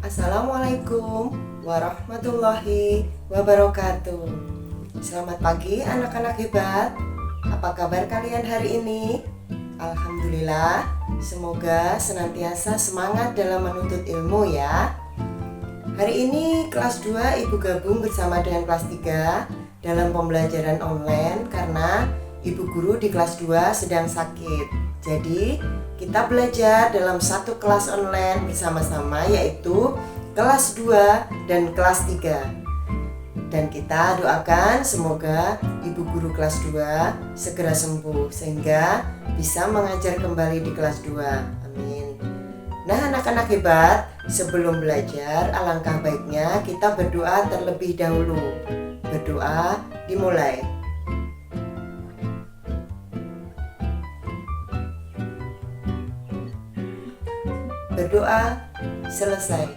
Assalamualaikum warahmatullahi wabarakatuh. Selamat pagi anak-anak hebat. Apa kabar kalian hari ini? Alhamdulillah, semoga senantiasa semangat dalam menuntut ilmu ya. Hari ini kelas 2 Ibu gabung bersama dengan kelas 3 dalam pembelajaran online karena Ibu guru di kelas 2 sedang sakit. Jadi kita belajar dalam satu kelas online bersama-sama, yaitu kelas 2 dan kelas 3. Dan kita doakan semoga Ibu guru kelas 2 segera sembuh sehingga bisa mengajar kembali di kelas 2. Amin. Nah anak-anak hebat, sebelum belajar alangkah baiknya kita berdoa terlebih dahulu. Berdoa dimulai. Berdoa selesai.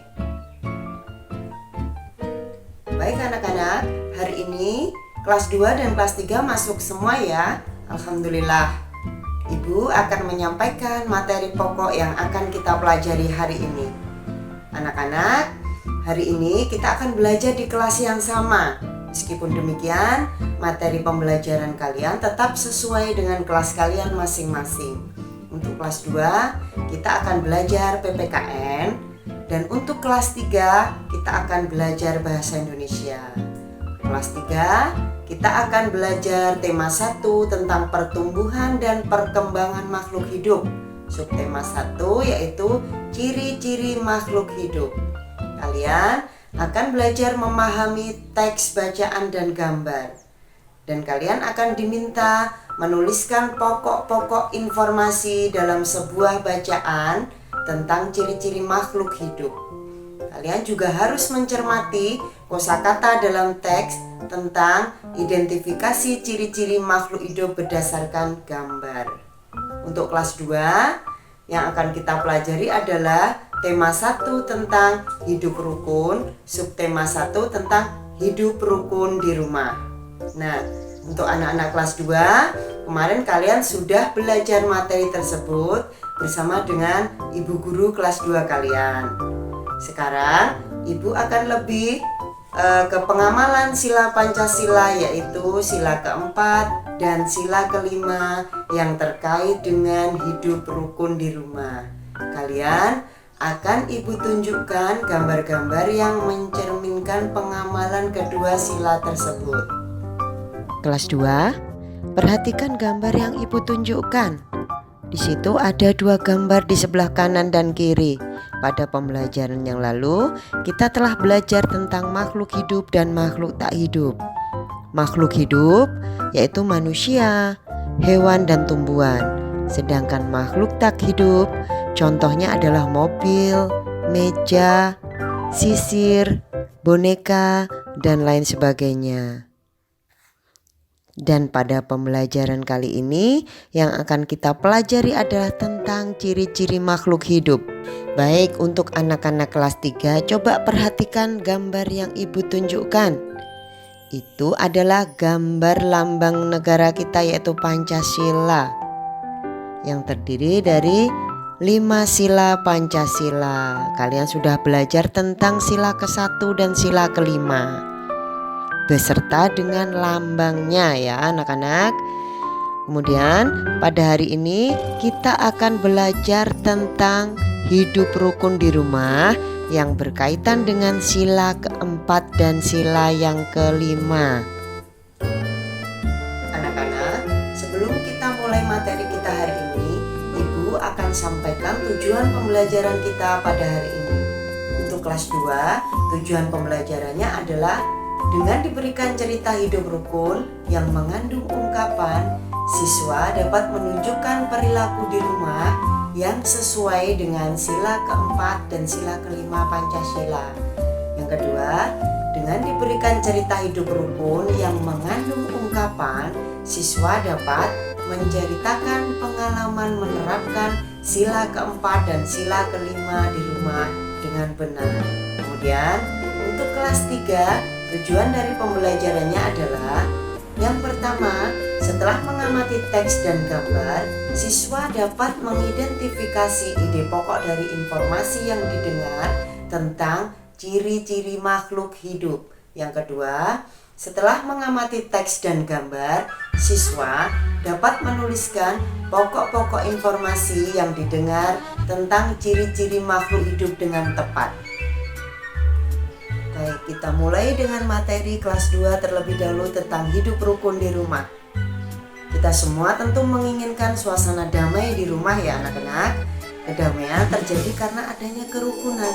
Baik anak-anak, hari ini kelas 2 dan kelas 3 masuk semua ya. Alhamdulillah. Ibu akan menyampaikan materi pokok yang akan kita pelajari hari ini. Anak-anak, hari ini kita akan belajar di kelas yang sama. Meskipun demikian, materi pembelajaran kalian tetap sesuai dengan kelas kalian masing-masing. Untuk kelas 2 kita akan belajar PPKN, dan untuk kelas 3 kita akan belajar bahasa Indonesia. Kelas 3 kita akan belajar tema 1 tentang pertumbuhan dan perkembangan makhluk hidup. Subtema 1 yaitu ciri-ciri makhluk hidup. Kalian akan belajar memahami teks bacaan dan gambar. Dan kalian akan diminta menuliskan pokok-pokok informasi dalam sebuah bacaan tentang ciri-ciri makhluk hidup. Kalian juga harus mencermati kosakata dalam teks tentang identifikasi ciri-ciri makhluk hidup berdasarkan gambar. Untuk kelas 2 yang akan kita pelajari adalah tema 1 tentang hidup rukun, subtema 1 tentang hidup rukun di rumah. Nah, untuk anak-anak kelas 2, kemarin kalian sudah belajar materi tersebut bersama dengan ibu guru kelas 2 kalian. Sekarang ibu akan lebih ke pengamalan sila Pancasila, yaitu sila keempat dan sila kelima yang terkait dengan hidup rukun di rumah. Kalian akan ibu tunjukkan gambar-gambar yang mencerminkan pengamalan kedua sila tersebut. Kelas 2, perhatikan gambar yang ibu tunjukkan. Di situ ada 2 gambar di sebelah kanan dan kiri. Pada pembelajaran yang lalu, kita telah belajar tentang makhluk hidup dan makhluk tak hidup. Makhluk hidup yaitu manusia, hewan dan tumbuhan. Sedangkan makhluk tak hidup contohnya adalah mobil, meja, sisir, boneka, dan lain sebagainya. Dan pada pembelajaran kali ini yang akan kita pelajari adalah tentang ciri-ciri makhluk hidup. Baik, untuk anak-anak kelas 3, coba perhatikan gambar yang ibu tunjukkan. Itu adalah gambar lambang negara kita, yaitu Pancasila, yang terdiri dari 5 sila Pancasila. Kalian sudah belajar tentang sila ke-1 dan sila ke-5 beserta dengan lambangnya ya anak-anak. Kemudian pada hari ini kita akan belajar tentang hidup rukun di rumah yang berkaitan dengan sila keempat dan sila yang kelima. Anak-anak, sebelum kita mulai materi kita hari ini, Ibu akan sampaikan tujuan pembelajaran kita pada hari ini. Untuk kelas 2, tujuan pembelajarannya adalah dengan diberikan cerita hidup rukun yang mengandung ungkapan, siswa dapat menunjukkan perilaku di rumah yang sesuai dengan sila keempat dan sila kelima Pancasila. Yang kedua, dengan diberikan cerita hidup rukun yang mengandung ungkapan, siswa dapat menceritakan pengalaman menerapkan sila keempat dan sila kelima di rumah dengan benar. Kemudian, untuk kelas 3, tujuan dari pembelajarannya adalah yang pertama, setelah mengamati teks dan gambar, siswa dapat mengidentifikasi ide pokok dari informasi yang didengar tentang ciri-ciri makhluk hidup. Yang kedua, setelah mengamati teks dan gambar, siswa dapat menuliskan pokok-pokok informasi yang didengar tentang ciri-ciri makhluk hidup dengan tepat. Baik, kita mulai dengan materi kelas 2 terlebih dahulu tentang hidup rukun di rumah. Kita semua tentu menginginkan suasana damai di rumah ya anak-anak. Kedamaian terjadi karena adanya kerukunan.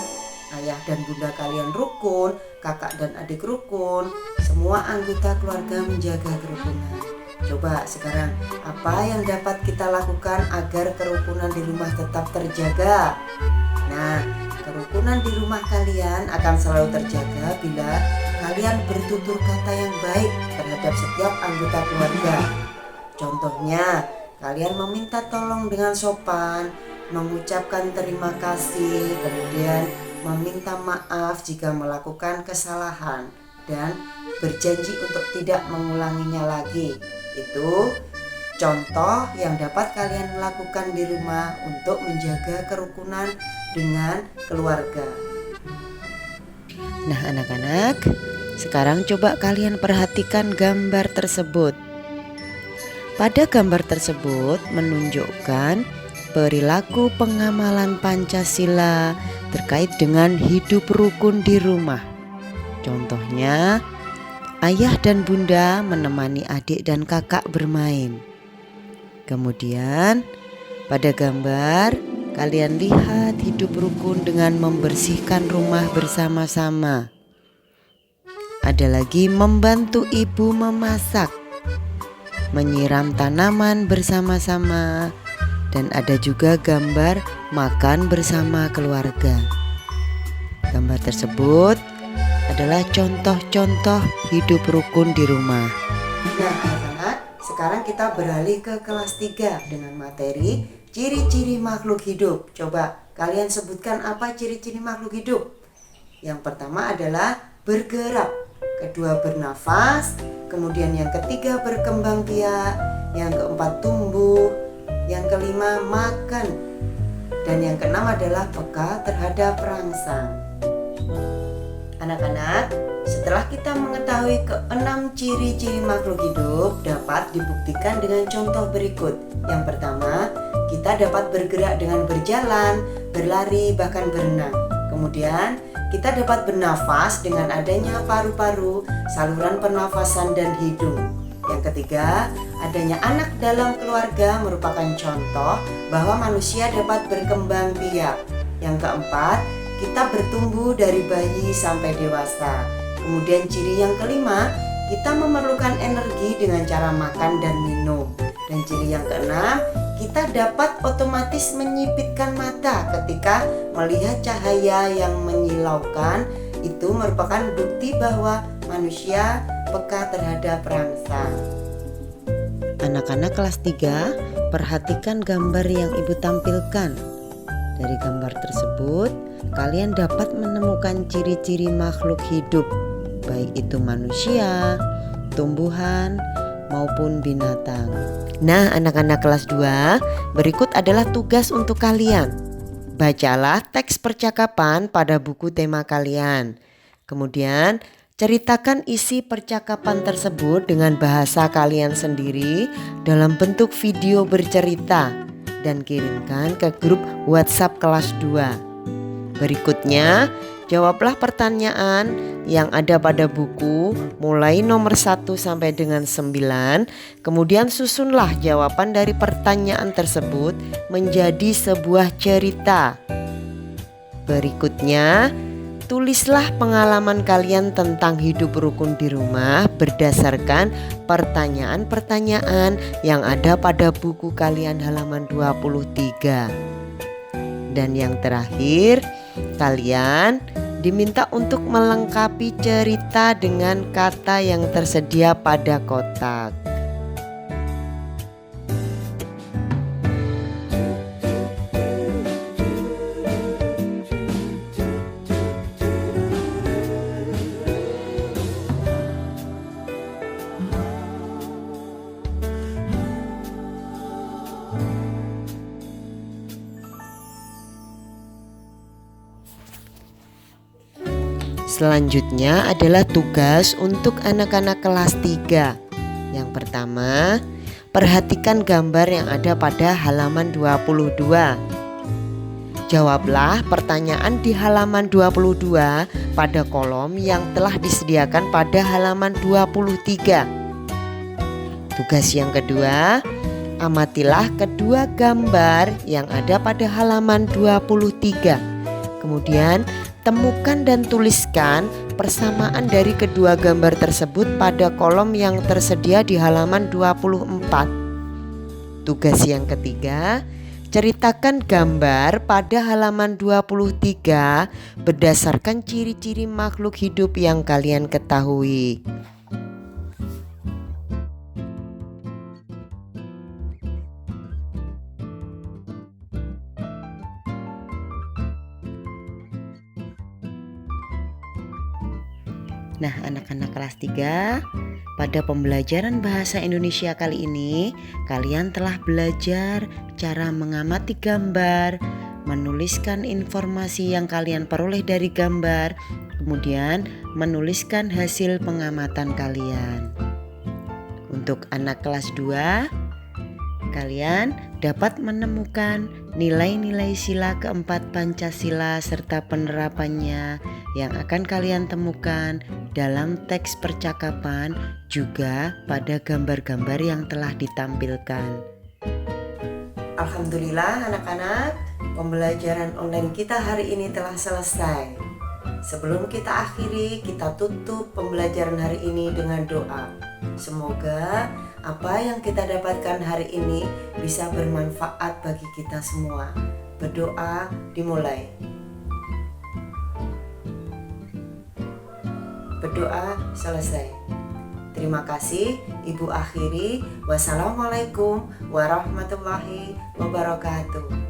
Ayah dan bunda kalian rukun, kakak dan adik rukun, semua anggota keluarga menjaga kerukunan. Coba sekarang, apa yang dapat kita lakukan agar kerukunan di rumah tetap terjaga? Nah, kerukunan di rumah kalian akan selalu terjaga bila kalian bertutur kata yang baik terhadap setiap anggota keluarga. Contohnya, kalian meminta tolong dengan sopan, mengucapkan terima kasih, kemudian meminta maaf jika melakukan kesalahan, dan berjanji untuk tidak mengulanginya lagi. Itu contoh yang dapat kalian lakukan di rumah untuk menjaga kerukunan dengan keluarga. Nah anak-anak, sekarang coba kalian perhatikan gambar tersebut. Pada gambar tersebut menunjukkan perilaku pengamalan Pancasila terkait dengan hidup rukun di rumah. Contohnya, ayah dan bunda menemani adik dan kakak bermain. Kemudian pada gambar kalian lihat hidup rukun dengan membersihkan rumah bersama-sama. Ada lagi membantu ibu memasak, menyiram tanaman bersama-sama, dan ada juga gambar makan bersama keluarga. Gambar tersebut adalah contoh-contoh hidup rukun di rumah. Nah anak-anak, sekarang kita beralih ke kelas 3 dengan materi ciri-ciri makhluk hidup. Coba kalian sebutkan apa ciri-ciri makhluk hidup. Yang pertama adalah bergerak, kedua bernafas, kemudian yang ketiga berkembang biak, yang keempat tumbuh, yang kelima makan, dan yang keenam adalah peka terhadap rangsang. Anak-anak, setelah kita mengetahui keenam ciri-ciri makhluk hidup dapat dibuktikan dengan contoh berikut. Yang pertama, kita dapat bergerak dengan berjalan, berlari, bahkan berenang. Kemudian, kita dapat bernafas dengan adanya paru-paru, saluran pernafasan, dan hidung. Yang ketiga, adanya anak dalam keluarga merupakan contoh bahwa manusia dapat berkembang biak. Yang keempat, kita bertumbuh dari bayi sampai dewasa. Kemudian ciri yang kelima, kita memerlukan energi dengan cara makan dan minum. Dan ciri yang keenam, kita dapat otomatis menyipitkan mata ketika melihat cahaya yang menyilaukan. Itu merupakan bukti bahwa manusia peka terhadap rangsang. Anak-anak kelas 3, perhatikan gambar yang ibu tampilkan. Dari gambar tersebut, kalian dapat menemukan ciri-ciri makhluk hidup, baik itu manusia, tumbuhan, maupun binatang. Nah, anak-anak kelas 2, berikut adalah tugas untuk kalian. Bacalah teks percakapan pada buku tema kalian. Kemudian, ceritakan isi percakapan tersebut dengan bahasa kalian sendiri dalam bentuk video bercerita dan kirimkan ke grup WhatsApp kelas 2. Berikutnya, jawablah pertanyaan yang ada pada buku mulai nomor 1 sampai dengan 9. Kemudian susunlah jawaban dari pertanyaan tersebut menjadi sebuah cerita. Berikutnya, tulislah pengalaman kalian tentang hidup rukun di rumah berdasarkan pertanyaan-pertanyaan yang ada pada buku kalian halaman 23. Dan yang terakhir, kalian diminta untuk melengkapi cerita dengan kata yang tersedia pada kotak. Selanjutnya adalah tugas untuk anak-anak kelas 3. Yang pertama, perhatikan gambar yang ada pada halaman 22. Jawablah pertanyaan di halaman 22 pada kolom yang telah disediakan pada halaman 23. Tugas yang kedua, amatilah kedua gambar yang ada pada halaman 23. Kemudian temukan dan tuliskan persamaan dari kedua gambar tersebut pada kolom yang tersedia di halaman 24. Tugas yang ketiga, ceritakan gambar pada halaman 23 berdasarkan ciri-ciri makhluk hidup yang kalian ketahui. Nah, anak-anak kelas 3, pada pembelajaran bahasa Indonesia kali ini, kalian telah belajar cara mengamati gambar, menuliskan informasi yang kalian peroleh dari gambar, kemudian menuliskan hasil pengamatan kalian. Untuk anak kelas 2, kalian dapat menemukan nilai-nilai sila keempat Pancasila serta penerapannya yang akan kalian temukan dalam teks percakapan juga pada gambar-gambar yang telah ditampilkan. Alhamdulillah anak-anak, pembelajaran online kita hari ini telah selesai. Sebelum kita akhiri, kita tutup pembelajaran hari ini dengan doa. Semoga apa yang kita dapatkan hari ini bisa bermanfaat bagi kita semua. Berdoa dimulai. Berdoa selesai. Terima kasih, Ibu akhiri. Wassalamualaikum warahmatullahi wabarakatuh.